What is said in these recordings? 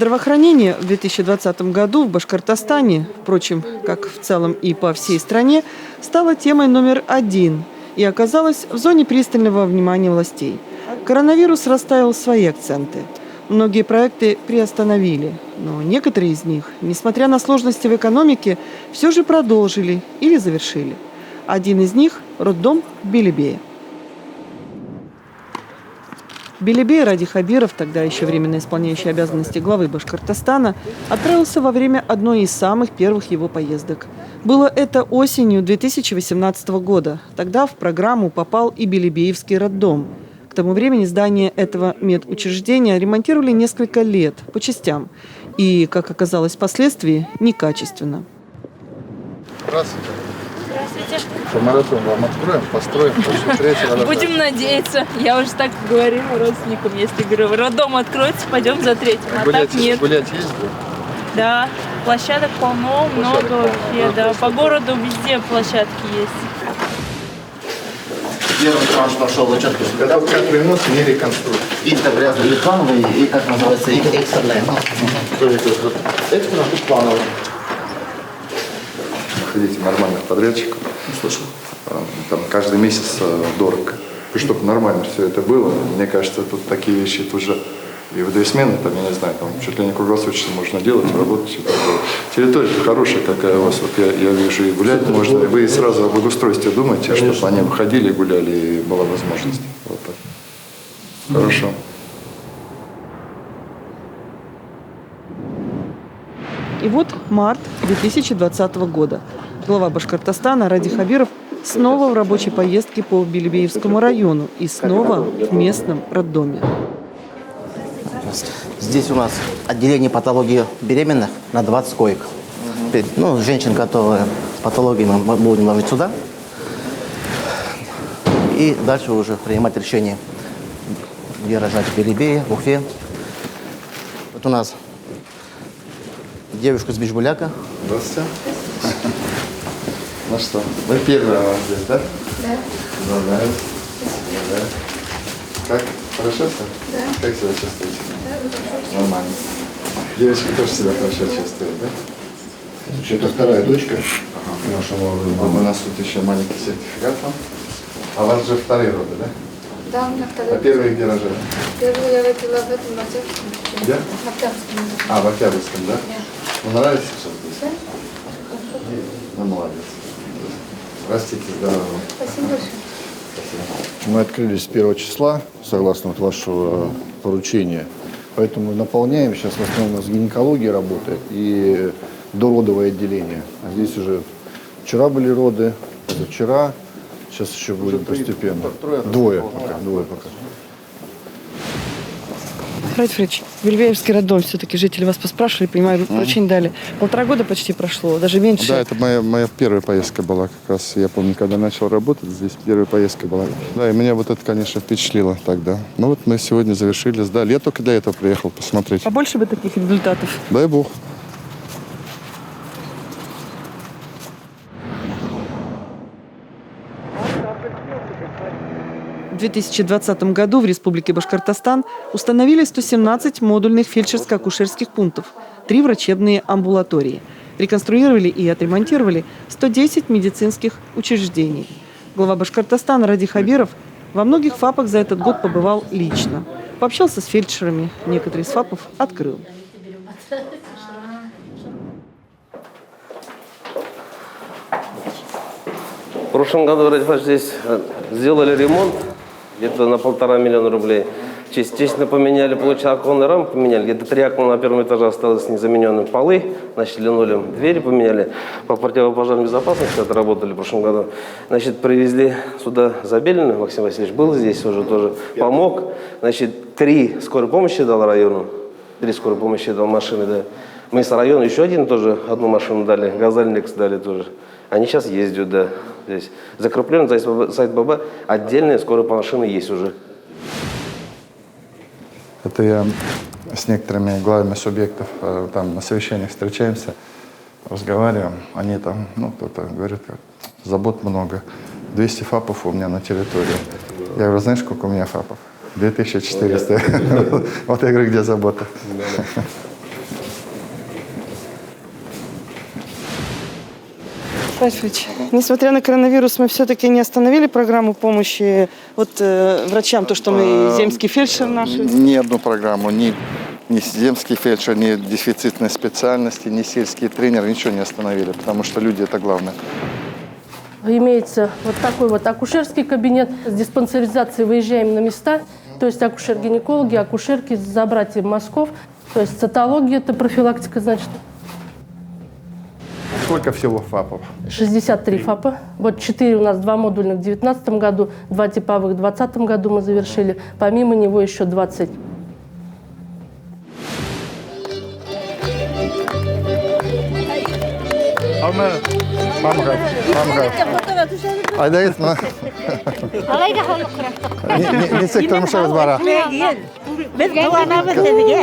Здравоохранение в 2020 году в Башкортостане, впрочем, как в целом и по всей стране, стало темой номер один и оказалось в зоне пристального внимания властей. Коронавирус расставил свои акценты. Многие проекты приостановили, но некоторые из них, несмотря на сложности в экономике, все же продолжили или завершили. Один из них – роддом в Белебее. В Белебее Ради Хабиров, тогда еще временно исполняющий обязанности главы Башкортостана, отправился во время одной из самых первых его поездок. Было это осенью 2018 года. Тогда в программу попал и Белебеевский роддом. К тому времени здание этого медучреждения ремонтировали несколько лет, по частям. И, как оказалось впоследствии, некачественно. Здравствуйте. Здравствуйте. Что, марафон вам откроем, построим, посмотрите. Будем надеяться. Я уже так говорила родственникам, если говорю, роддом откроется, пойдем за третьим. А так нет. Гулять ездили? Да, площадок полно, много вообще, да. По городу везде площадки есть. Первый транш пошел в участке. Это вот как ремонт, не реконструкция. И обрезали и плановый, и, как называется, и экстренный. То есть экстренно, тут плановый. Ходите нормальных подрядчиков. Слышал. Там каждый месяц дорого. И чтобы нормально все это было, мне кажется, тут такие вещи тоже и в 2 смены, там, я не знаю, там чуть ли не круглосуточно можно делать, работать и такое. Территория хорошая какая у вас, вот я вижу, и гулять можно. И вы сразу об благоустройстве думаете, чтобы они выходили, гуляли, и была возможность. Вот так. Хорошо. И вот март 2020 года. Глава Башкортостана Ради Хабиров снова в рабочей поездке по Белебеевскому району и снова в местном роддоме. Здесь у нас отделение патологии беременных на 20 коек. Ну, женщин, которые с патологией, мы будем ложить сюда. И дальше уже принимать решение, где рожать в Белебее, в Уфе. Вот у нас девушка с Бишбуляка. Здравствуйте. Ну что, вы первая у нас здесь, да? Да. Поздравляю. Да. Как? Хорошо все? Да. Как себя чувствуете? Да, Нормально. Девочка тоже себя хорошо чувствует, да? Это вторая дочка нашего рода. У нас тут еще маленький сертификат там. А у вас же вторые роды, да? Да, у меня второй. А первые где рожали? Первую я родила в этом Октябрьском. Где? В Октябрьском. А, в Октябрьском, да? Да. Ну, нравится сейчас здесь? Да? Ну, молодец. Растите здорово. Спасибо большое. Мы открылись с 1 числа, согласно вот вашего поручения. Поэтому наполняем. Сейчас в основном у нас гинекология работает и дородовое отделение. А здесь уже вчера были роды, позавчера. Сейчас еще будем постепенно. Двое пока. Ради Фрич, Белебеевский роддом, все-таки жители вас поспрашивали, понимаю, поручение дали. 1,5 года почти прошло, даже меньше. Да, это моя первая поездка была как раз. Я помню, когда начал работать, здесь первая поездка была. Да, и меня вот это, конечно, впечатлило тогда. Ну вот мы сегодня завершили, сдали. Я только для этого приехал посмотреть. Побольше бы таких результатов. Дай бог. В 2020 году в Республике Башкортостан установили 117 модульных фельдшерско-акушерских пунктов, 3 врачебные амбулатории. Реконструировали и отремонтировали 110 медицинских учреждений. Глава Башкортостана Ради Хабиров во многих ФАПах за этот год побывал лично. Пообщался с фельдшерами, некоторые из ФАПов открыл. В прошлом году вроде здесь сделали ремонт где-то на 1,5 миллиона рублей. Частично поменяли, получается, оконные рамы поменяли. Где-то 3 окна на первом этаже осталось незамененным. Полы, значит, линолеум, двери поменяли. По противопожарной безопасности отработали в прошлом году. Значит, привезли сюда Забелина, Максим Васильевич был здесь уже тоже, помог. Значит, 3 скорой помощи дал району. 3 скорой помощи дал машины, да. Мы с района еще одну машину дали, Газальникс дали тоже. Они сейчас ездят, да, здесь. Закреплен сайт ББ, отдельные скорые машины есть уже. Это я с некоторыми главами субъектов там на совещаниях встречаемся, разговариваем. Они там, ну, кто-то говорит, забот много. 200 ФАПов у меня на территории. Я говорю, знаешь, сколько у меня ФАПов? 2400. Вот я говорю, где забота? Ральфович, несмотря на коронавирус, мы все-таки не остановили программу помощи врачам, то, что мы земский фельдшер наши. Ни одну программу, ни земский фельдшер, ни дефицитной специальности, ни сельский тренер, ничего не остановили, потому что люди – это главное. Имеется вот такой вот акушерский кабинет. С диспансеризацией выезжаем на места. То есть акушер-гинекологи, акушерки забрать мазков. То есть цитология – это профилактика, значит. Сколько всего ФАПов? 63 ФАПа. Вот 4 у нас, 2 модульных в 2019 году, 2 типовых в 2020 году мы завершили. Помимо него еще 20. Несек тұрмышыңыз бара? Biz kıvanamız sizge.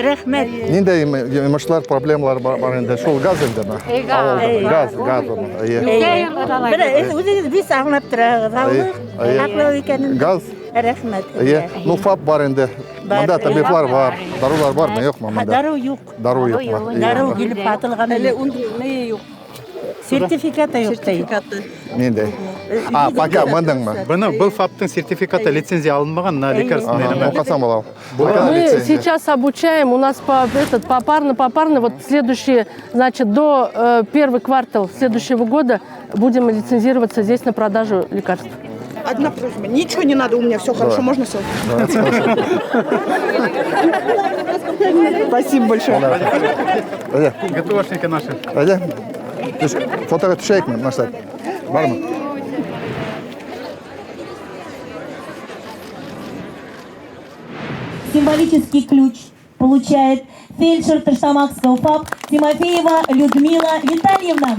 Рахмет. Нендей жұмышлар, проблемалар бар енді? Шол газ енді ма? Газ. Өзіңіз біз аңлап тұрағыз. Хақлы екенін. Газ? Рахмет. Ну, ФАП бар енді. Мында табиблар бар. Дарулар бар ма, жоқ ма мында? Дару yok. Дару жоқ ма? Дару келіп атылған. Не yok. Сертификаты yok değil. Нендей? Пока мындың ма? Бұл ФАПтың сертификаты, лицензия алынмаған на лекарственный. Оқасам болау. Мы сейчас обучаем, у нас попарно, вот следующие, значит, до первый квартал следующего года будем лицензироваться здесь на продажу лекарств. Одна просьба. Ничего не надо, у меня все хорошо, можно селфи? Спасибо большое. ГТОшники наши. Фотограф түшейік ме, Машар? Бар ма? Символический ключ получает фельдшер Таштамакского ФАП Тимофеева Людмила Витальевна.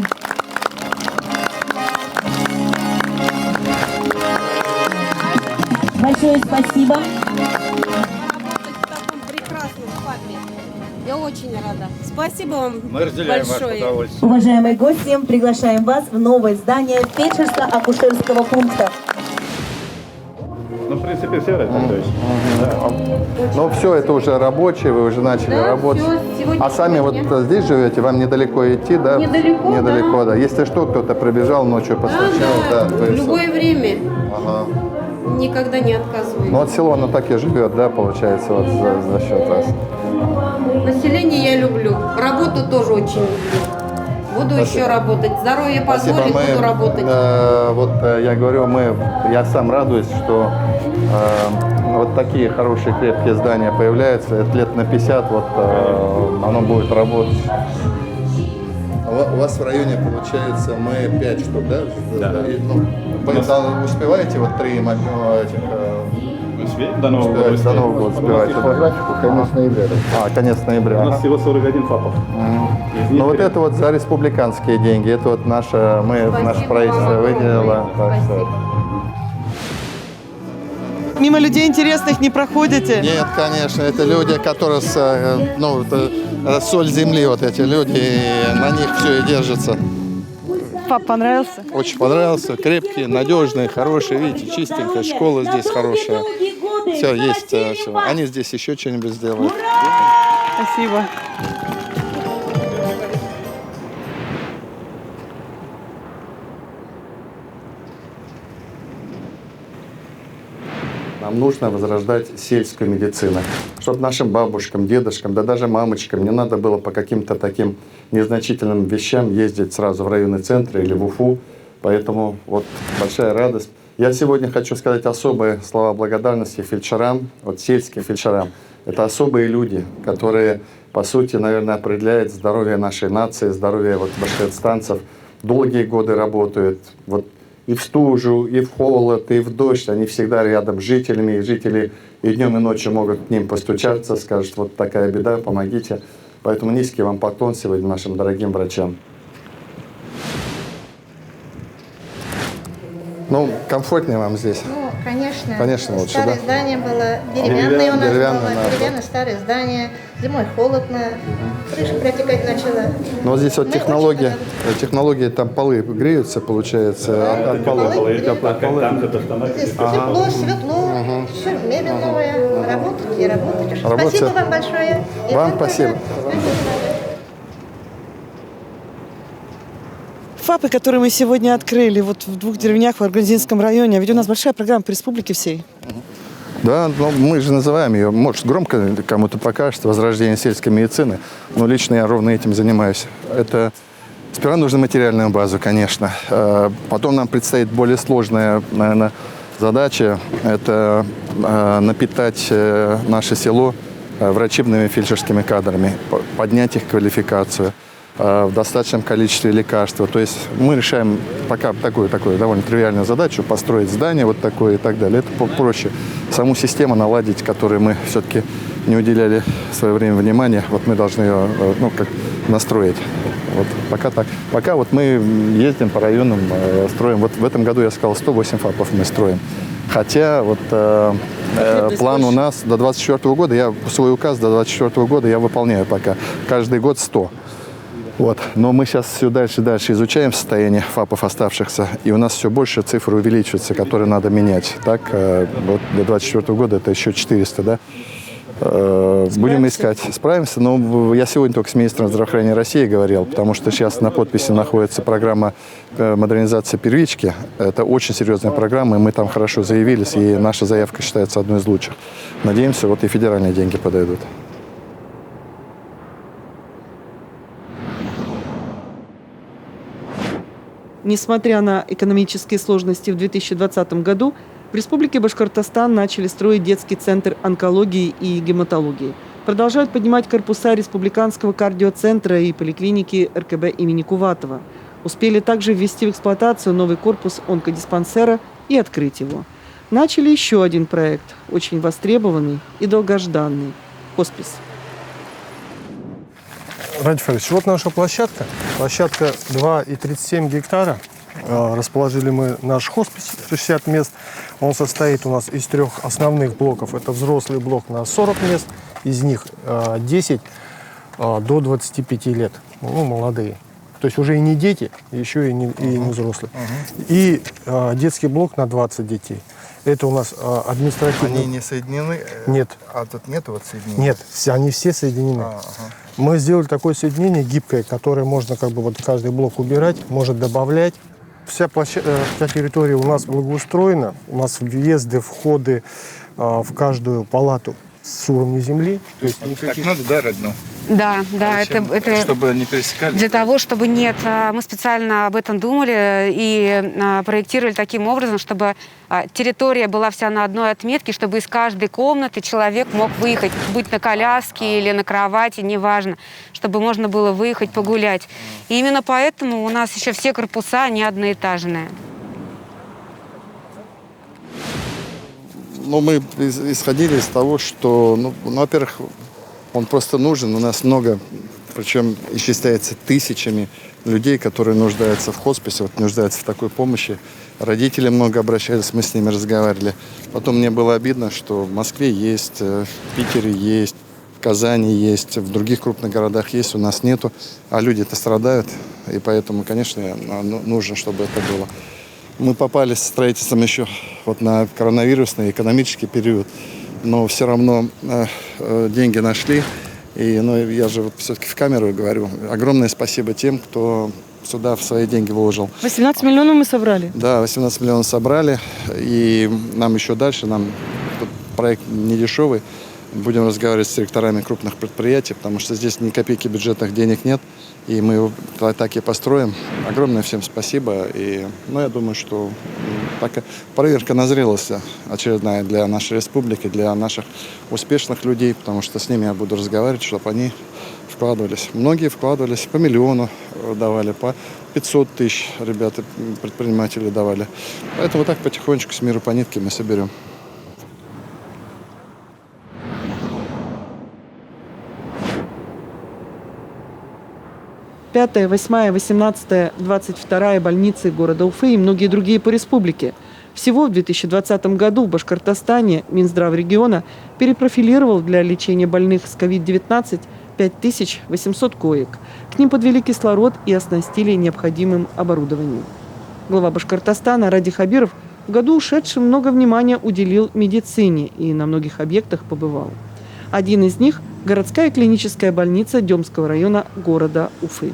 Большое спасибо. Я очень рада. Спасибо вам Мы разделяем большое. ваше удовольствие. Уважаемые гости, приглашаем вас в новое здание фельдшерско-акушерского пункта. Ну, в принципе, все это. Ну, все, это уже рабочие, вы уже начали работать. А сами вот здесь живете, вам недалеко идти, да? Недалеко, да. Если что, кто-то прибежал ночью, постучал, да. В любое время. Ага. Никогда не отказываю. Ну, вот село, оно так и живет, да, получается, вот за счет вас. Население я люблю. Работу тоже очень люблю. Буду еще работать. Здоровье позволит, буду работать. Вот я говорю, я сам радуюсь, что вот такие хорошие крепкие здания появляются. Это лет на 50 вот оно будет работать. У вас в районе, получается, мы 5 штук, да? Да. Вы успеваете вот 3 этих... До Нового года. До Нового года успеваете, да? Конец ноября. Конец ноября. У нас всего 41 ФАПов. Ну вот это вот за республиканские деньги, это вот наше правительство выделило. Так что... Мимо людей интересных не проходите? Нет, конечно, это люди, которые, соль земли, вот эти люди, и на них все и держится. Пап, понравился? Очень понравился, крепкие, надежные, хорошие, видите, чистенькая, школа здесь хорошая. Все, есть все. Они здесь еще что-нибудь сделают. Спасибо. Нам нужно возрождать сельскую медицину, чтобы нашим бабушкам, дедушкам, да даже мамочкам не надо было по каким-то таким незначительным вещам ездить сразу в районный центр или в Уфу. Поэтому вот большая радость. Я сегодня хочу сказать особые слова благодарности фельдшерам, вот сельским фельдшерам. Это особые люди, которые, по сути, наверное, определяют здоровье нашей нации, здоровье вот башкортостанцев. Долгие годы работают. Вот и в стужу, и в холод, и в дождь. Они всегда рядом с жителями. И жители и днем, и ночью могут к ним постучаться, скажут, вот такая беда, помогите. Поэтому низкий вам поклон сегодня нашим дорогим врачам. Ну, комфортнее вам здесь? Ну, конечно. Конечно, лучше, старое да? здание было, деревянное у нас Деревянное, было, да. деревянное старое здание. Зимой холодно, крыша протекать начала. Но вот здесь вот технологии, там полы греются, получается, от полов. Здесь тепло, светло, все, мебель новая. Работайте, работайте. Спасибо вам большое. И Вам спасибо. ФАПы, которые мы сегодня открыли вот в 2 деревнях в Аргантинском районе, ведь у нас большая программа по республике всей. Да, но мы же называем ее, может, громко кому-то покажется, возрождение сельской медицины, но лично я ровно этим занимаюсь. Это сперва нужна материальную базу, конечно. Потом нам предстоит более сложная, наверное, задача. Это напитать наше село врачебными фельдшерскими кадрами, поднять их квалификацию в достаточном количестве лекарств. То есть мы решаем пока такую довольно тривиальную задачу, построить здание вот такое и так далее. Это проще. Саму систему наладить, которой мы все-таки не уделяли в свое время внимания, вот мы должны ее настроить. Вот пока так. Пока вот мы ездим по районам, строим. Вот в этом году, я сказал, 108 ФАПов мы строим. Хотя вот план у нас до 2024 года, свой указ до 2024 года я выполняю пока. Каждый год 100. Вот. Но мы сейчас все дальше и дальше изучаем состояние ФАПов оставшихся, и у нас все больше цифры увеличиваются, которые надо менять. Так, вот до 2024 года это еще 400, да? Будем искать. Справимся, но я сегодня только с министром здравоохранения России говорил, потому что сейчас на подписи находится программа модернизации первички. Это очень серьезная программа, и мы там хорошо заявились, и наша заявка считается одной из лучших. Надеемся, вот и федеральные деньги подойдут. Несмотря на экономические сложности в 2020 году, в Республике Башкортостан начали строить детский центр онкологии и гематологии. Продолжают поднимать корпуса Республиканского кардиоцентра и поликлиники РКБ имени Куватова. Успели также ввести в эксплуатацию новый корпус онкодиспансера и открыть его. Начали еще один проект, очень востребованный и долгожданный – хоспис. Ради Фаридович, вот наша площадка. Площадка 2,37 гектара. Расположили мы наш хоспис, 60 мест. Он состоит у нас из 3 основных блоков. Это взрослый блок на 40 мест, из них 10 до 25 лет, молодые. То есть уже и не дети, еще и не взрослые. И детский блок на 20 детей. Это у нас административный... Они не соединены? Нет. А тут нету вот соединения? Нет, они все соединены. Мы сделали такое соединение гибкое, которое можно каждый блок убирать, может добавлять. Вся территория у нас благоустроена. У нас въезды, входы в каждую палату с уровня земли. То есть так надо, да, родно? Да, это чтобы не пересекались. Для того, чтобы нет, мы специально об этом думали и проектировали таким образом, чтобы территория была вся на одной отметке, чтобы из каждой комнаты человек мог выехать, быть на коляске или на кровати, неважно, чтобы можно было выехать погулять. И именно поэтому у нас еще все корпуса, они одноэтажные. Мы исходили из того, что, во-первых, он просто нужен. У нас много, причем исчисляется тысячами людей, которые нуждаются в хосписе, нуждаются в такой помощи. Родители много обращались, мы с ними разговаривали. Потом мне было обидно, что в Москве есть, в Питере есть, в Казани есть, в других крупных городах есть, у нас нету. А люди-то страдают, и поэтому, конечно, нужно, чтобы это было. Мы попали с строительством еще на коронавирусный экономический период, но все равно деньги нашли. И я же все-таки в камеру говорю, огромное спасибо тем, кто сюда в свои деньги вложил. 18 миллионов мы собрали? Да, 18 миллионов собрали. И нам еще дальше, тут проект не дешевый. Будем разговаривать с директорами крупных предприятий, потому что здесь ни копейки бюджетных денег нет. И мы его так и построим. Огромное всем спасибо. И, я думаю, что проверка на зрелость очередная для нашей республики, для наших успешных людей, потому что с ними я буду разговаривать, чтобы они вкладывались. Многие вкладывались по миллиону, давали по 500 тысяч, ребята, предприниматели давали. Поэтому так потихонечку с миру по нитке мы соберем. 5-я, 8-я, 18-я, 22-я больницы города Уфы и многие другие по республике. Всего в 2020 году в Башкортостане Минздрав региона перепрофилировал для лечения больных с COVID-19 5800 коек. К ним подвели кислород и оснастили необходимым оборудованием. Глава Башкортостана Ради Хабиров в году ушедшем много внимания уделил медицине и на многих объектах побывал. Один из них – городская клиническая больница Демского района города Уфы.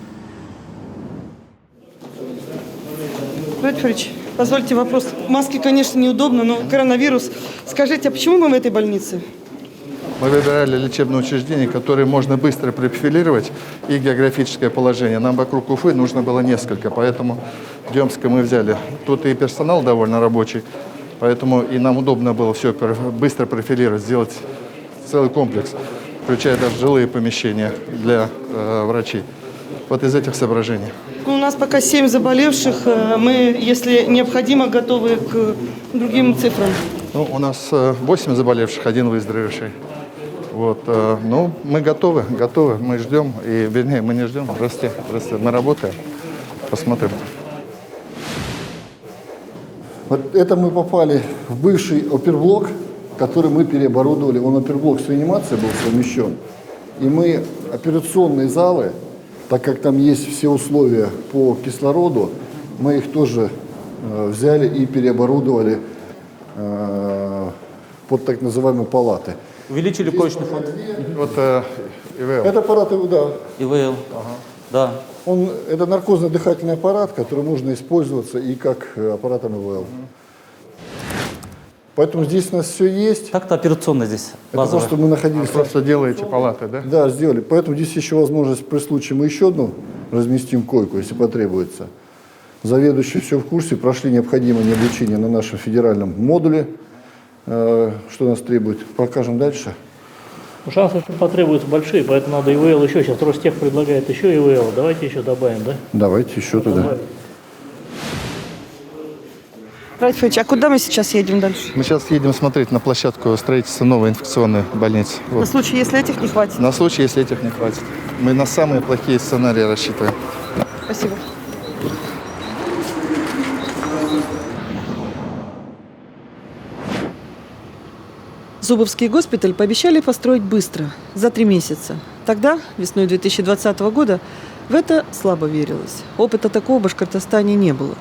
Федорович, позвольте вопрос. Маски, конечно, неудобно, но коронавирус. Скажите, а почему мы в этой больнице? Мы выбирали лечебное учреждение, которое можно быстро профилировать, и географическое положение. Нам вокруг Уфы нужно было несколько, поэтому Демское мы взяли. Тут и персонал довольно рабочий, поэтому и нам удобно было все быстро профилировать, сделать целый комплекс, включая даже жилые помещения для врачей. Вот из этих соображений. У нас пока 7 заболевших. Мы, если необходимо, готовы к другим цифрам. Ну, у нас 8 заболевших, 1 выздоровевший. Вот, ну, мы готовы, мы ждем, и, вернее, мы не ждем, здравствуйте, мы работаем, посмотрим. Вот это мы попали в бывший оперблок, который мы переоборудовали. Он оперблок с реанимацией был совмещен. И мы операционные залы, так как там есть все условия по кислороду, мы их тоже взяли и переоборудовали под так называемые палаты. Увеличили коечный фонд? Вот ИВЛ. Это аппарат, да. ИВЛ, да. Это наркозно-дыхательный аппарат, который можно использоваться и как аппаратом ИВЛ. Поэтому здесь у нас все есть. Так-то операционно здесь базовая. Это просто мы находились... Просто делаете палаты, да? Да, сделали. Поэтому здесь еще возможность при случае мы еще одну разместим койку, если потребуется. Заведующие все в курсе, прошли необходимое обучение на нашем федеральном модуле, что нас требует. Покажем дальше. Шансы потребуются большие, поэтому надо ИВЛ еще. Сейчас Ростех предлагает еще ИВЛ. Давайте еще добавим, да? Давайте еще туда. Федорович, а куда мы сейчас едем дальше? Мы сейчас едем смотреть на площадку строительства новой инфекционной больницы. Вот. На случай, если этих не хватит? На случай, если этих не хватит. Мы на самые плохие сценарии рассчитываем. Спасибо. Зубовский госпиталь пообещали построить быстро, за 3 месяца. Тогда, весной 2020 года, в это слабо верилось. Опыта такого в Башкортостане не было.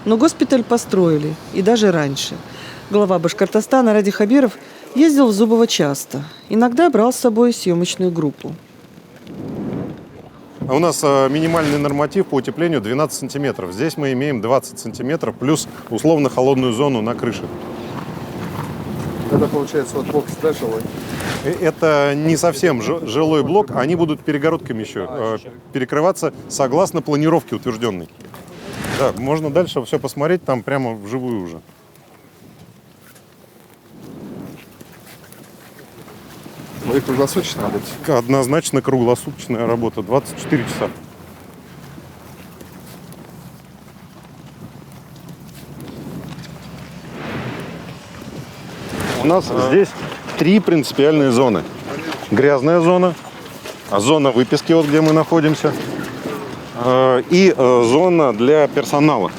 Но госпиталь построили, и даже раньше. Глава Башкортостана Ради Хабиров ездил в Зубово часто. Иногда брал с собой съемочную группу. У нас минимальный норматив по утеплению 12 сантиметров. Здесь мы имеем 20 сантиметров плюс условно-холодную зону на крыше. Это получается вот бокс, да, жилой? Это не совсем жилой блок, они будут перегородками еще перекрываться согласно планировке утвержденной. Да, можно дальше все посмотреть, там прямо вживую уже. Ну и круглосуточно работать? Однозначно круглосуточная работа, 24 часа. У нас здесь 3 принципиальные зоны. Грязная зона, зона выписки, вот где мы находимся, и зона для персонала.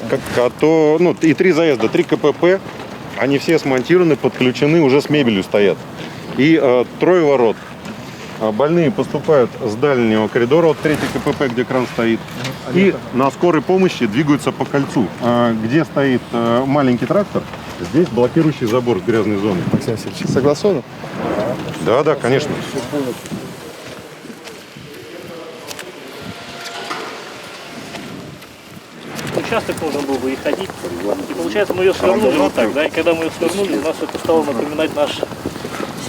Ну, и 3 заезда, 3 КПП, они все смонтированы, подключены, уже с мебелью стоят. И 3 ворот. Больные поступают с дальнего коридора, вот 3 КПП, где кран стоит, и на скорой помощи двигаются по кольцу. Где стоит маленький трактор, здесь блокирующий забор с грязной зоны. Максим Васильевич, согласовано? Да, да, конечно. Участок нужно было бы и ходить. И получается, мы ее свернули вот так, да? И когда мы ее свернули, у нас это стало напоминать наш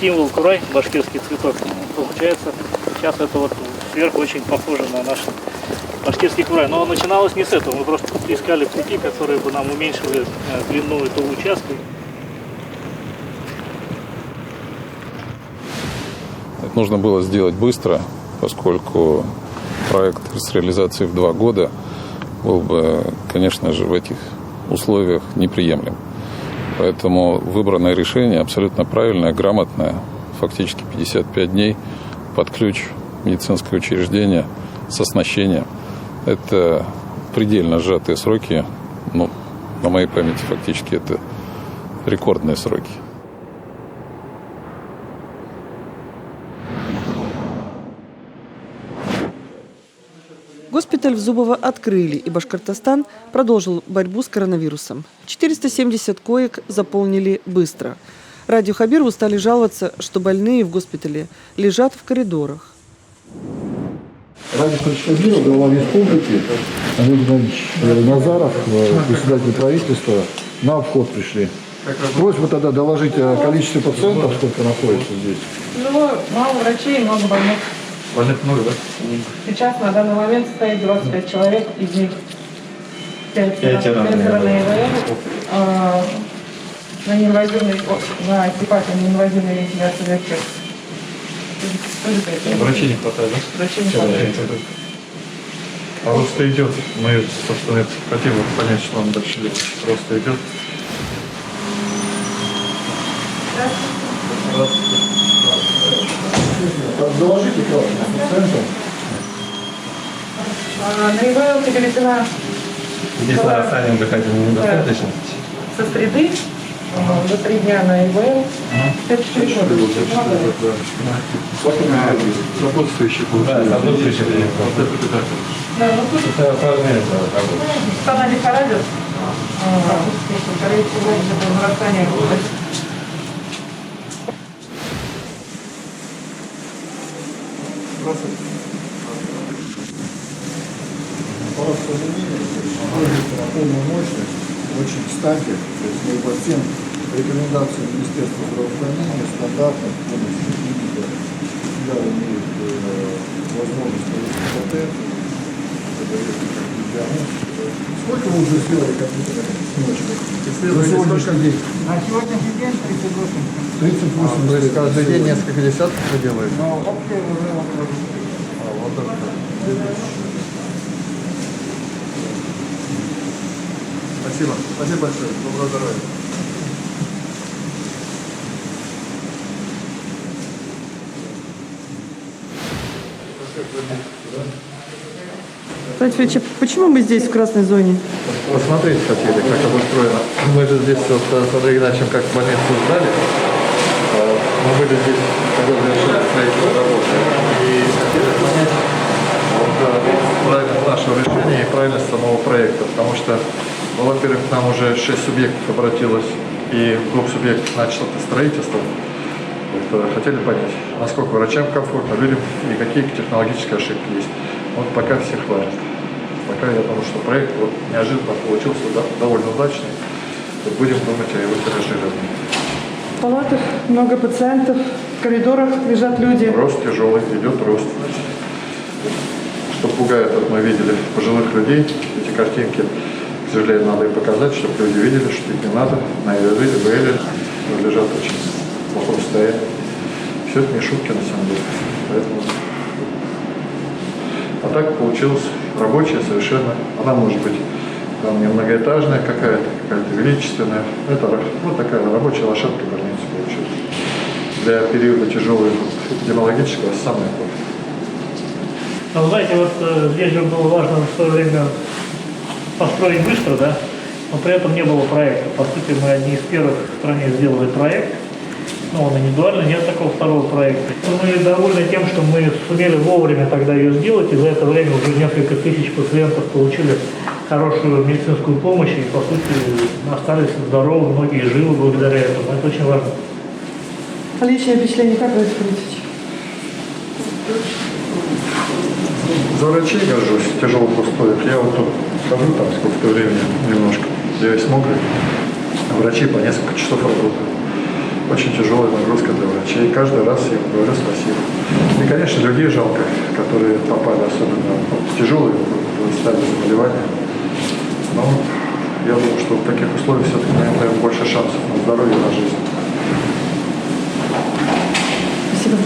символ курай, башкирский цветок. Получается, сейчас это вот сверху очень похоже на наш башкирский курай. Но начиналось не с этого. Мы просто искали пути, которые бы нам уменьшили длину этого участка. Это нужно было сделать быстро, поскольку проект с реализацией в 2 года был бы, конечно же, в этих условиях неприемлем. Поэтому выбранное решение абсолютно правильное, грамотное. Фактически 55 дней под ключ медицинское учреждение с оснащением. Это предельно сжатые сроки. Ну, на моей памяти фактически это рекордные сроки. Госпиталь в Зубово открыли, и Башкортостан продолжил борьбу с коронавирусом. 470 коек заполнили быстро. Радио Хабирову стали жаловаться, что больные в госпитале лежат в коридорах. Радик Кадиров, глава республики, Олег Иванович Назаров, председатель правительства, на вход пришли. Просьба тогда доложить о количестве пациентов, сколько находится здесь. Ну, мало врачей, много больных. Больных много, да? Сейчас на данный момент стоит 25 человек, из них 5 на ИВЛ, на неинвазивной, на экипаже неинвазивной вентиляции легких. Врачей не хватает, да? Врачей не хватает. А рост идет. Мы, собственно, хотим понять, что нам дальше делать. Рост идет. Доложите пациентам. На ИВЛ переведена Здесь нарастанием дыхания недостаточно. со среды за 3 дня на ИВЛ 5-4 года. Сопутствующие получили. Да, сопутствующие. Да, ну тут она лихорадит. Скорее всего, это нарастание будет. Аппарат соединения находится на полную мощность, очень кстати, то есть мы по всем рекомендациям Министерства здравоохранения, стандартам, полностью клиника всегда имеет возможность провести КТ, сколько вы уже сделали компьютерных снимочек? На сегодняшний день? На сегодняшний день 38. 38, то есть каждый день несколько десятков вы делаете? Но вообще уже вот это. Спасибо. Спасибо большое. Доброго здоровья. Владимир, почему мы здесь, в красной зоне? Посмотреть хотели, как обустроено. Мы же здесь вот с Андреем Игнатьевичем как больницу сдали. Мы были здесь, когда завершили строительство работы. И хотели понять правильность нашего решения и правильность самого проекта. Потому что, ну, во-первых, к нам уже 6 субъектов обратилось, и в 2 субъектов начало строительство. Вот, хотели понять, насколько врачам комфортно, людям и какие технологические ошибки есть. Вот пока всех хватит. Пока я думаю, что проект вот неожиданно получился довольно удачный. Вот будем думать о его тиражировании. В палатах много пациентов, в коридорах лежат люди. Рост тяжелый, идет рост. Что пугает, вот мы видели пожилых людей, эти картинки, к сожалению, надо и показать, чтобы люди видели, что их не надо. На ИВЛ лежат в очень плохом состоянии. Все это не шутки на самом деле. Поэтому... А так получилось рабочая совершенно. Она может быть там не многоэтажная какая-то величественная. Это вот такая рабочая лошадка больницы получилась. Для периода тяжелого эпидемиологического самое плохое. Ну, знаете, вот здесь же было важно в свое время построить быстро, да, но при этом не было проекта. По сути, мы одни из первых в стране сделали проект. Ну, он индивидуальный, нет такого второго проекта. Мы довольны тем, что мы сумели вовремя тогда ее сделать, и за это время уже несколько тысяч пациентов получили хорошую медицинскую помощь, и, по сути, остались здоровы, многие живы благодаря этому. Это очень важно. А личное впечатление как, Владимир Борисович? За врачей горжусь в тяжелых условиях. Я вот тут хожу там сколько-то времени немножко. Я весь мокрый. А врачи по несколько часов работают. Очень тяжелая нагрузка для врачей. Каждый раз я им говорю спасибо. И, конечно, людей жалко, которые попали особенно в тяжелые стадии заболевания. Но я думаю, что в таких условиях все-таки, наверное, больше шансов на здоровье и на жизнь. Спасибо.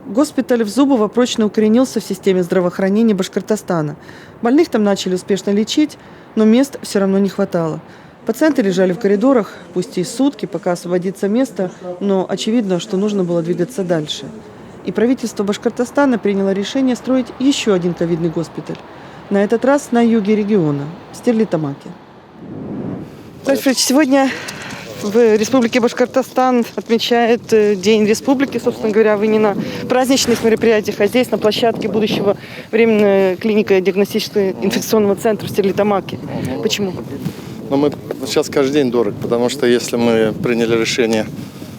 Госпиталь в Зубово прочно укоренился в системе здравоохранения Башкортостана. Больных там начали успешно лечить, но мест все равно не хватало. Пациенты лежали в коридорах, пусть и сутки, пока освободится место, но очевидно, что нужно было двигаться дальше. И правительство Башкортостана приняло решение строить еще один ковидный госпиталь. На этот раз на юге региона, в Стерлитамаке. Сегодня в Республике Башкортостан отмечает День Республики, собственно говоря, вы не на праздничных мероприятиях, а здесь, на площадке будущего временной клиника диагностического инфекционного центра в Стерлитамаке. Почему? Но мы сейчас каждый день дорог, потому что если мы приняли решение,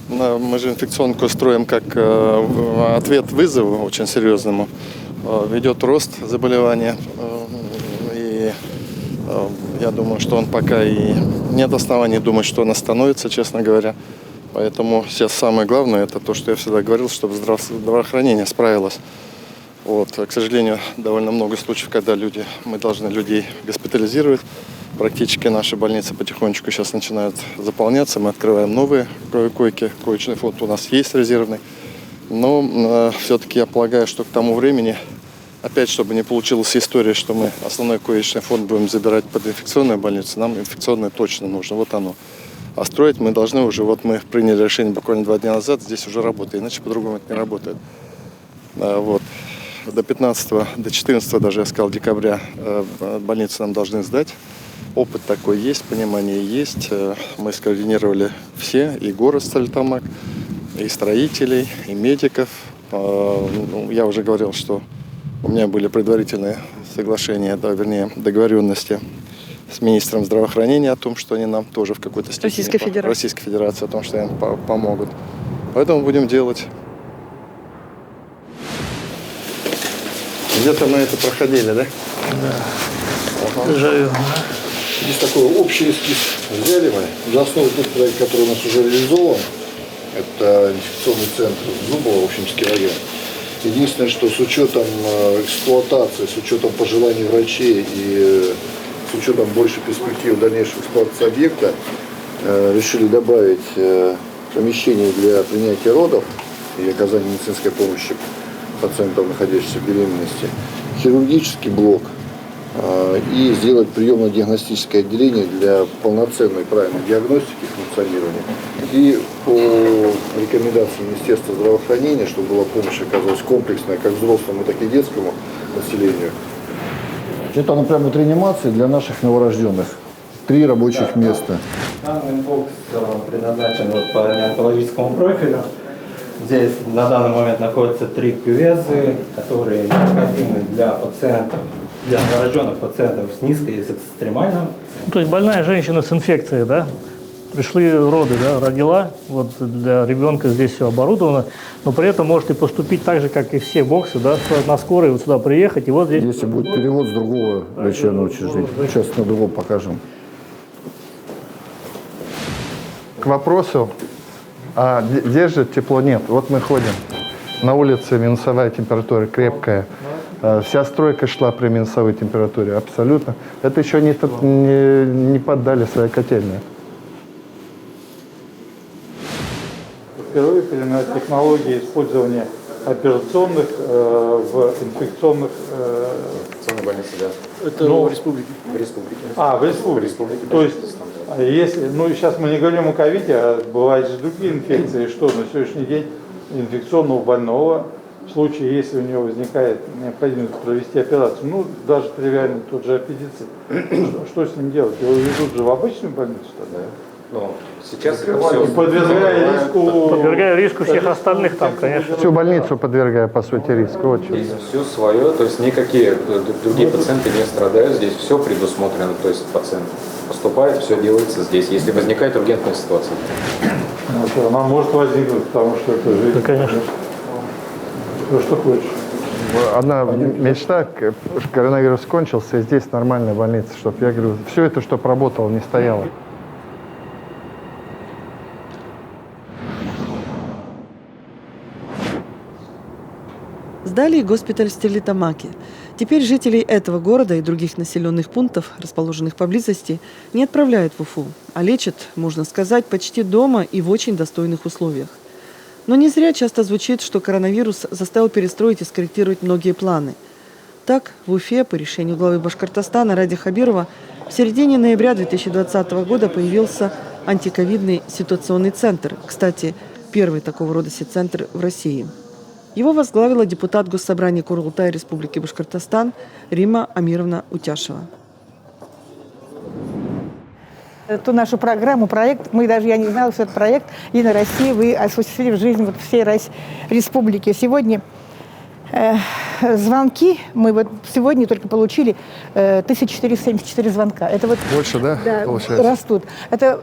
мы же инфекционку строим как ответ вызову очень серьезному, идет рост заболевания, и я думаю, что он пока и нет оснований думать, что он остановится, честно говоря. Поэтому сейчас самое главное, это то, что я всегда говорил, чтобы здравоохранение справилось. Вот. К сожалению, довольно много случаев, когда мы должны людей госпитализировать. Практически наши больницы потихонечку сейчас начинают заполняться. Мы открываем новые койки. Коечный фонд у нас есть резервный. Но все-таки я полагаю, что к тому времени, опять, чтобы не получилась история, что мы основной коечный фонд будем забирать под инфекционную больницу, нам инфекционное точно нужно. Вот оно. А строить мы должны уже, вот мы приняли решение буквально 2 дня назад, здесь уже работает, иначе по-другому это не работает. Вот. До 14 даже, я сказал, декабря больницу нам должны сдать. Опыт такой есть, понимание есть. Мы скоординировали все, и город Стерлитамак, и строителей, и медиков. Я уже говорил, что у меня были предварительные соглашения, договоренности с министром здравоохранения о том, что они нам тоже в какой-то степени... Российской Федерации, о том, что им помогут. Поэтому будем делать. Где-то мы это проходили, да? Да. Жарю. Здесь такой общий эскиз взяли мы. За основу тот проект, который у нас уже реализован, это инфекционный центр Зубова, Уфимский район. Единственное, что с учетом эксплуатации, с учетом пожеланий врачей и с учетом большей перспективы дальнейшей эксплуатации объекта, решили добавить помещение для принятия родов и оказания медицинской помощи пациентам, находящихся в беременности, хирургический блок и сделать приемно-диагностическое отделение для полноценной правильной диагностики и функционирования. И по рекомендации Министерства здравоохранения, чтобы была помощь оказалась комплексная как взрослому, так и детскому населению. Это, например, реанимация для наших новорожденных. 3 рабочих места. Данный бокс предназначен по неонкологическому профилю. Здесь на данный момент находятся 3 кювезы, которые необходимы для пациентов, для новорожденных пациентов с низкой и с экстремальным. То есть больная женщина с инфекцией, да? Пришли роды, да, родила, вот для ребенка здесь все оборудовано, но при этом можете поступить так же, как и все боксы, да, на скорой вот сюда приехать, и вот здесь... Если будет перевод с другого лечебного учреждения, сейчас на другом покажем. К вопросу, здесь же тепло нет. Вот мы ходим, на улице минусовая температура крепкая, вся стройка шла при минусовой температуре, абсолютно. Это еще не поддали своей котельной. Впервые применяют технологии использования операционных в инфекционных... Инфекционной больнице, да. Это в республике? В республике. В республике. То есть, если, сейчас мы не говорим о ковиде, а бывают же другие инфекции, что на сегодняшний день инфекционного больного, в случае, если у него возникает необходимость провести операцию, даже тривиальный тот же аппендицит, что с ним делать? Его везут же в обычную больницу тогда? Сейчас это все... Подвергая риску всех остальных там, конечно. Всю больницу подвергая, по сути, риску. Здесь все свое, то есть никакие другие пациенты не страдают, здесь все предусмотрено, то есть пациент поступает, все делается здесь, если возникает ургентная ситуация. Она может возникнуть, потому что это жизнь. Да, конечно. Что хочешь. Одна мечта, коронавирус кончился, и здесь нормальная больница, чтобы, я говорю, все это, чтобы работало, не стояло. Сдали и госпиталь в Стерлитамаке. Теперь жителей этого города и других населенных пунктов, расположенных поблизости, не отправляют в Уфу, а лечат, можно сказать, почти дома и в очень достойных условиях. Но не зря часто звучит, что коронавирус заставил перестроить и скорректировать многие планы. Так, в Уфе по решению главы Башкортостана Ради Хабирова в середине ноября 2020 года появился антиковидный ситуационный центр. Кстати, первый такого рода ситуацентр в России. Его возглавила депутат Госсобрания Курултая Республики Башкортостан Римма Амировна Утяшева. Эту нашу программу, проект, я не знала, что это проект «Единая Россия», вы осуществили в жизнь всей республики. Сегодня Звонки, мы вот сегодня только получили 1474 звонка. Это вот Больше, да, получается? Растут. Это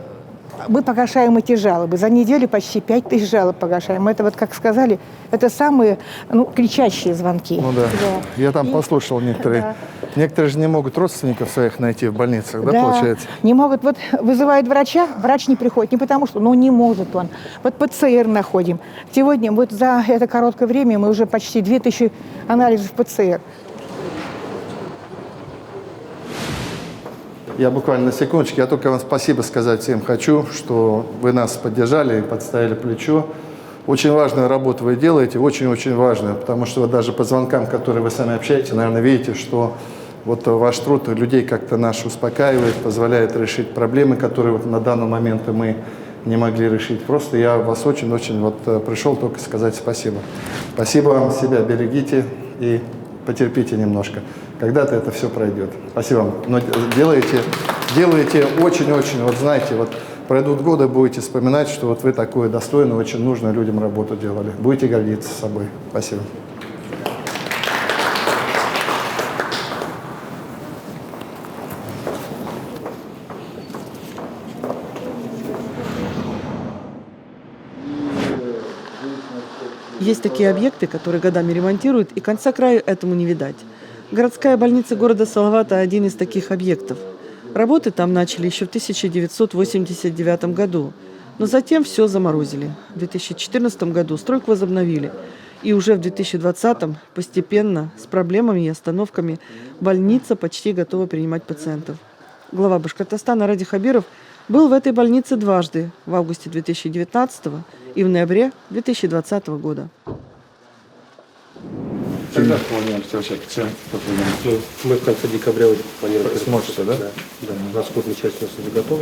мы погашаем эти жалобы. За неделю почти 5000 жалоб погашаем. Это вот, как сказали, это самые кричащие звонки. Ну да. Я там послушал некоторые. Да. Некоторые же не могут родственников своих найти в больницах, да, получается? Не могут. Вот вызывают врача, врач не приходит. Не потому что, не может он. Вот ПЦР находим. Сегодня вот за это короткое время мы уже почти 2000 анализов ПЦР. Я буквально на секундочку, я только вам спасибо сказать всем хочу, что вы нас поддержали и подставили плечо. Очень важную работу вы делаете, очень-очень важную, потому что вот даже по звонкам, которые вы сами общаете, наверное, видите, что вот ваш труд людей как-то наш успокаивает, позволяет решить проблемы, которые вот на данный момент мы не могли решить. Просто я вас очень-очень пришел только сказать спасибо. Спасибо вам, себя берегите и потерпите немножко. Когда-то это все пройдет. Спасибо вам. Но делаете очень-очень, знаете, пройдут годы, будете вспоминать, что вы такую достойную, очень нужную людям работу делали. Будете гордиться собой. Спасибо. Есть такие объекты, которые годами ремонтируют, и конца краю этому не видать. Городская больница города Салавата – один из таких объектов. Работы там начали еще в 1989 году, но затем все заморозили. В 2014 году стройку возобновили, и уже в 2020 постепенно, с проблемами и остановками, больница почти готова принимать пациентов. Глава Башкортостана Ради Хабиров был в этой больнице дважды – в августе 2019 и в ноябре 2020 года. Когда планируете вообще пациентов? Мы в конце декабря уже планируем. Смотрите, да? Да. Расходная часть у нас уже готова,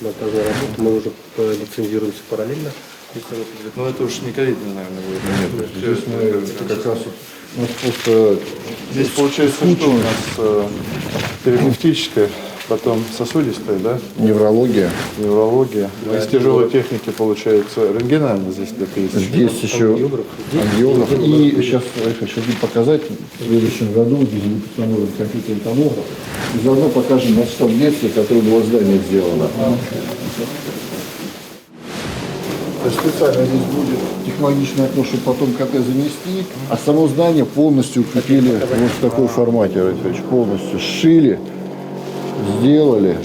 монтажная работа. Мы уже лицензируемся параллельно. Но это уж не ковидный, наверное, будет. Нет, здесь мы как раз у нас просто... Здесь получается, что у нас терапевтическая, потом сосудистая, да? Неврология. Неврология. Из тяжелой техники, получается, рентгенальная здесь только есть. Здесь еще ангиограф. И сейчас я хочу показать, в следующем году здесь будет установлен компьютерный томограф. И заодно покажем масштаб действия, которое было здание сделано. То есть специально здесь будет технологичное окно, чтобы потом КТ занести, а само здание полностью укрепили вот в такой формате, полностью сшили, сделали.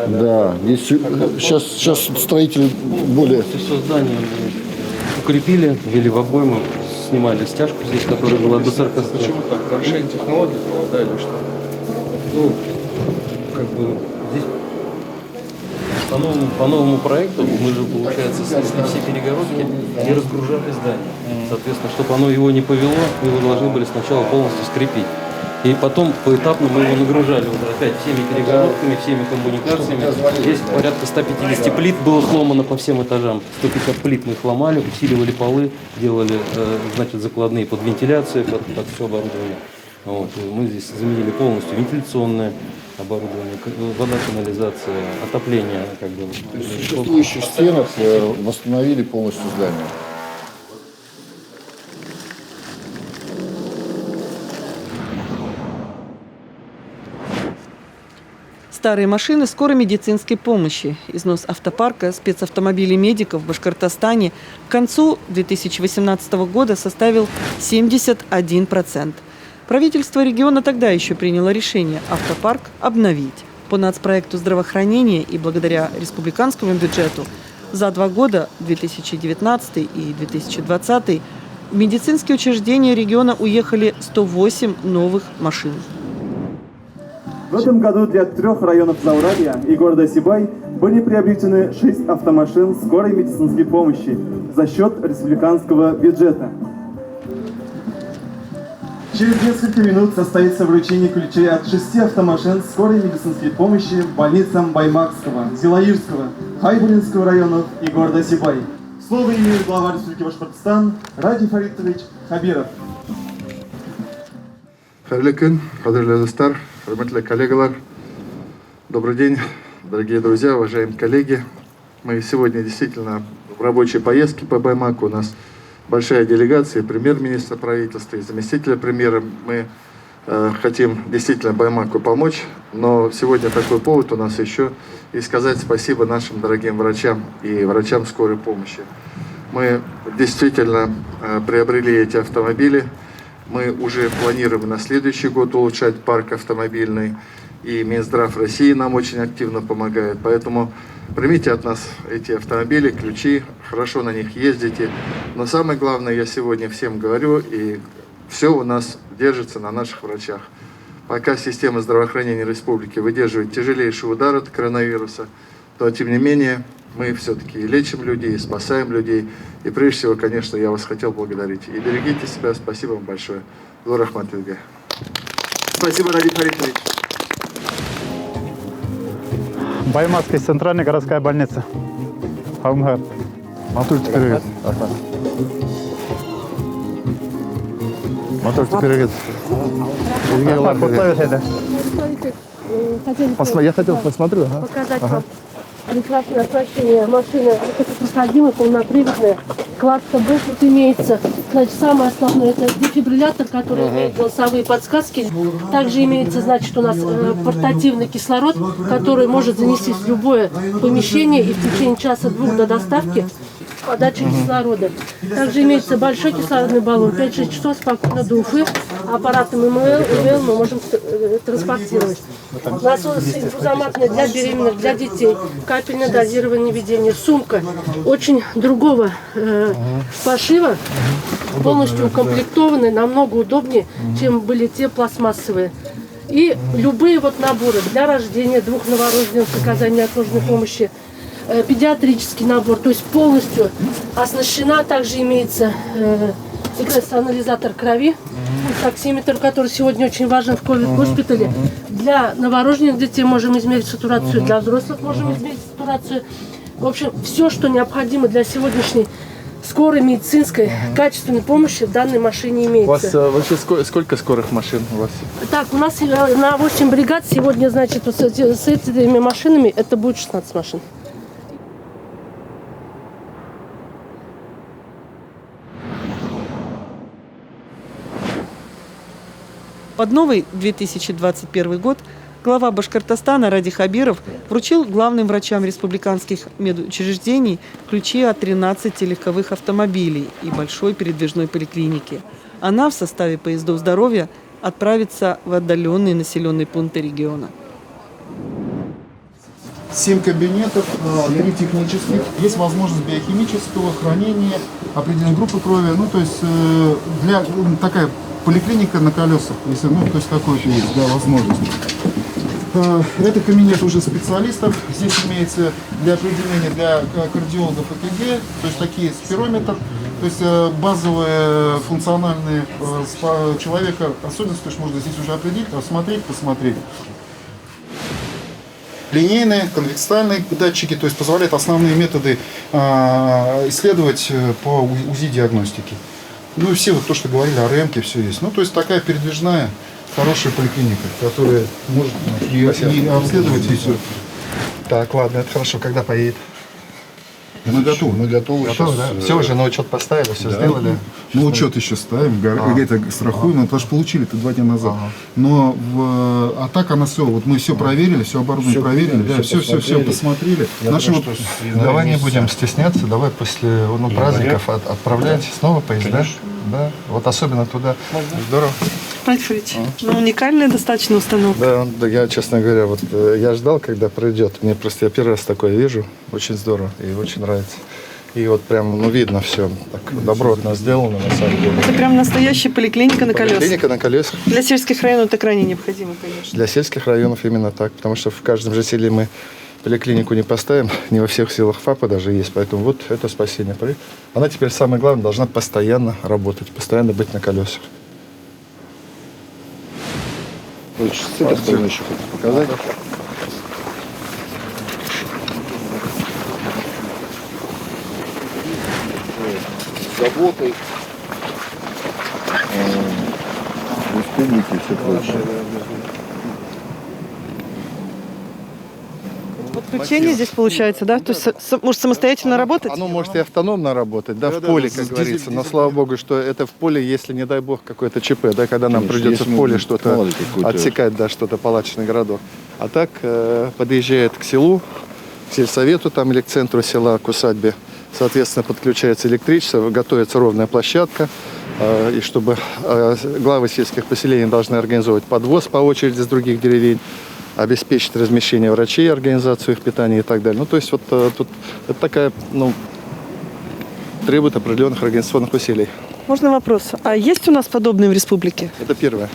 Да. Здесь сейчас строители более... Все здание укрепили, ввели в обойму, снимали стяжку здесь, которая была до 40 см. Почему так? Повышение технологий было, да, или что? Здесь по новому проекту мы же, получается, снесли все перегородки и разгружали здание. Соответственно, чтобы оно его не повело, мы его должны были сначала полностью скрепить. И потом поэтапно мы его нагружали опять всеми перегородками, всеми коммуникациями. Здесь порядка 150 плит было сломано по всем этажам. 150 плит мы их ломали, усиливали полы, делали, закладные под вентиляцию, под все оборудование. Мы здесь заменили полностью вентиляционное оборудование, вода, канализация, отопление. В существующих стенах восстановили полностью здание. Старые машины скорой медицинской помощи, износ автопарка, спецавтомобилей медиков в Башкортостане к концу 2018 года составил 71%. Правительство региона тогда еще приняло решение автопарк обновить. По нацпроекту здравоохранения и благодаря республиканскому бюджету за 2 года, 2019 и 2020, в медицинские учреждения региона уехали 108 новых машин. В этом году для 3 районов Зауралья и города Сибай были приобретены 6 автомашин скорой медицинской помощи за счет республиканского бюджета. Через несколько минут состоится вручение ключей от 6 автомашин скорой медицинской помощи больницам Баймакского, Зилаирского, Хайбулинского районов и города Сибай. Слово имеет глава Республики Башкортостан Ради Фаритович Хабиров. Добрый день, дорогие друзья, уважаемые коллеги. Мы сегодня действительно в рабочей поездке по Баймаку. У нас большая делегация, и премьер-министр правительства, и заместителя премьера. Мы хотим действительно Баймаку помочь, но сегодня такой повод у нас еще и сказать спасибо нашим дорогим врачам и врачам скорой помощи. Мы действительно приобрели эти автомобили, мы уже планируем на следующий год улучшать парк автомобильный, и Минздрав России нам очень активно помогает, поэтому примите от нас эти автомобили, ключи, хорошо на них ездите, но самое главное, я сегодня всем говорю, и все у нас держится на наших врачах. Пока система здравоохранения республики выдерживает тяжелейший удар от коронавируса, то, тем не менее, мы все-таки лечим людей, спасаем людей. И прежде всего, конечно, я вас хотел благодарить. И берегите себя. Спасибо вам большое. Рахматуллах. Спасибо, Радик Харитович. Баймакская центральная городская больница. Хамгар. Матульте, привет. Матульте, привет. Я хотел посмотреть. Показать вам прекрасное оснащение машины. Это проходимая, полноприводная. Кладка Б тут имеется. Значит, самое основное это дефибриллятор, который имеет голосовые подсказки. Также имеется, значит, у нас портативный кислород, который может занести в любое помещение и в течение часа-двух до доставки подачи кислорода. Также имеется большой кислородный баллон, 5-6 часов спокойно до Уфы. Аппаратом МЛ мы можем транспортировать. Насос инфузоматный для беременных, для детей, капельное дозирование введения, сумка очень другого пошива, полностью укомплектованная, намного удобнее, чем были те пластмассовые. И любые вот наборы для рождения, 2 новорожденных, оказания неотложной помощи, педиатрический набор, то есть полностью оснащена. Также имеется экспресс-анализатор крови, пульсоксиметр, который сегодня очень важен в ковид-госпитале. Для новорожденных детей можем измерить сатурацию, для взрослых можем измерить сатурацию. В общем, все, что необходимо для сегодняшней скорой медицинской качественной помощи в данной машине имеется. У вас вообще сколько скорых машин у вас? Так, у нас на 8 бригад сегодня, значит, вот с этими машинами это будет 16 машин. Под новый 2021 год глава Башкортостана Ради Хабиров вручил главным врачам республиканских медучреждений ключи от 13 легковых автомобилей и большой передвижной поликлиники. Она в составе поездов здоровья отправится в отдаленные населенные пункты региона. 7 кабинетов, 3 технических. Есть возможность биохимического хранения, определенной группы крови. Ну, то есть для такая поликлиника на колесах, если, ну, то есть какой-то есть, да, возможность. Это кабинет уже специалистов. Здесь имеется для определения для кардиологов ЭКГ, то есть такие спирометр, то есть базовые функциональные человека особенности, то есть можно здесь уже определить, рассмотреть, посмотреть. Линейные, конвекциальные датчики, то есть позволяют основные методы исследовать по УЗИ-диагностике. Ну и все вот то, что говорили о РЭМке, все есть. Ну то есть такая передвижная, хорошая поликлиника, которая может и обследовать и все. Так, ладно, это хорошо. Когда поедет? Мы готовы. Готовы, да? Все уже на учет поставили, все сделали? Ну, учет еще ставим, это страхуем, потому что получили это 2 дня назад. Но а так она все, вот мы все проверили, все оборудование проверили, да, все посмотрели. Давай не будем стесняться, давай после праздников отправлять снова поезда. Да, вот особенно туда. Здорово. Ну, уникальная достаточно установка. Да, я, честно говоря, вот я ждал, когда пройдет. Мне просто я первый раз такое вижу. Очень здорово и очень нравится. И вот прям, ну, видно все. Так добротно сделано, на самом деле. Это прям настоящая поликлиника на колесах. Поликлиника на колесах. Для сельских районов это крайне необходимо, конечно. Для сельских районов именно так. Потому что в каждом же селе мы поликлинику не поставим. Не во всех селах ФАПа даже есть. Поэтому вот это спасение. Она теперь, самое главное, должна постоянно работать. Постоянно быть на колесах. С этой стороны еще показать. С заботой, республики и все прочее. Вот Обучение здесь получается, да? То есть может самостоятельно работать? Оно может и автономно работать, да, в поле, как говорится. Но слава богу, что это в поле, если, не дай бог, какое-то ЧП, да, когда нам придется в поле что-то отсекать, да, что-то палаточный городок. А так подъезжает к селу, к сельсовету там или к центру села, к усадьбе. Соответственно, подключается электричество, готовится ровная площадка. И чтобы главы сельских поселений должны организовать подвоз по очереди с других деревень, обеспечить размещение врачей, организацию их питания и так далее. Ну, то есть вот тут это такая, требует определенных организационных усилий. Можно вопрос? А есть у нас подобные в республике? Это первое.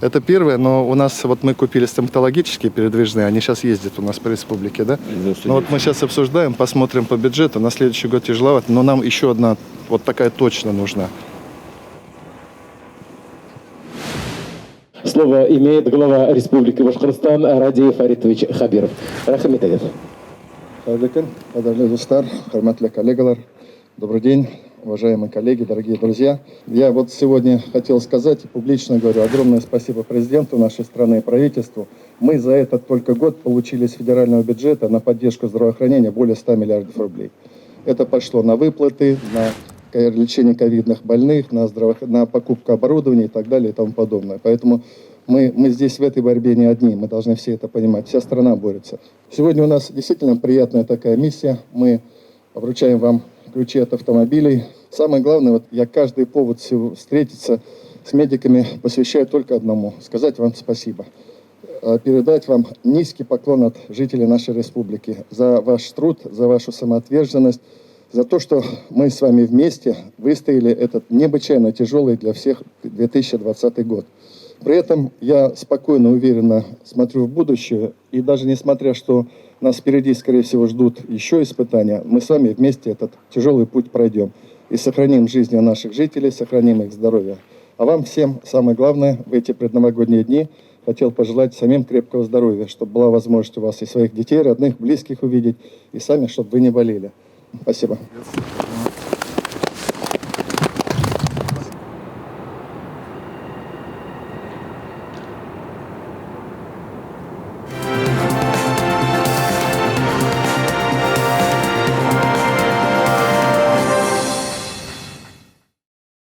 Это первое, но у нас вот мы купили стоматологические передвижные, они сейчас ездят у нас по республике, да? Но вот мы сейчас обсуждаем, посмотрим по бюджету, на следующий год тяжеловато, но нам еще одна вот такая точно нужна. Слово имеет глава Республики Башкортостан Ради Фаритович Хабиров. Рахмет. Добрый день, уважаемые коллеги, дорогие друзья. Я вот сегодня хотел сказать и публично говорю огромное спасибо президенту нашей страны и правительству. Мы за этот только год получили с федерального бюджета на поддержку здравоохранения более 100 миллиардов рублей. Это пошло на выплаты, на лечение ковидных больных, на покупку оборудования и так далее и тому подобное. Поэтому мы здесь в этой борьбе не одни, мы должны все это понимать. Вся страна борется. Сегодня у нас действительно приятная такая миссия. Мы вручаем вам ключи от автомобилей. Самое главное, вот я каждый повод встретиться с медиками посвящаю только одному. Сказать вам спасибо. Передать вам низкий поклон от жителей нашей республики за ваш труд, за вашу самоотверженность, за то, что мы с вами вместе выстояли этот необычайно тяжелый для всех 2020 год. При этом я спокойно, уверенно смотрю в будущее, и даже несмотря, что нас впереди, скорее всего, ждут еще испытания, мы с вами вместе этот тяжелый путь пройдем и сохраним жизни наших жителей, сохраним их здоровье. А вам всем, самое главное, в эти предновогодние дни хотел пожелать самим крепкого здоровья, чтобы была возможность у вас и своих детей, родных, близких увидеть, и сами, чтобы вы не болели. Спасибо.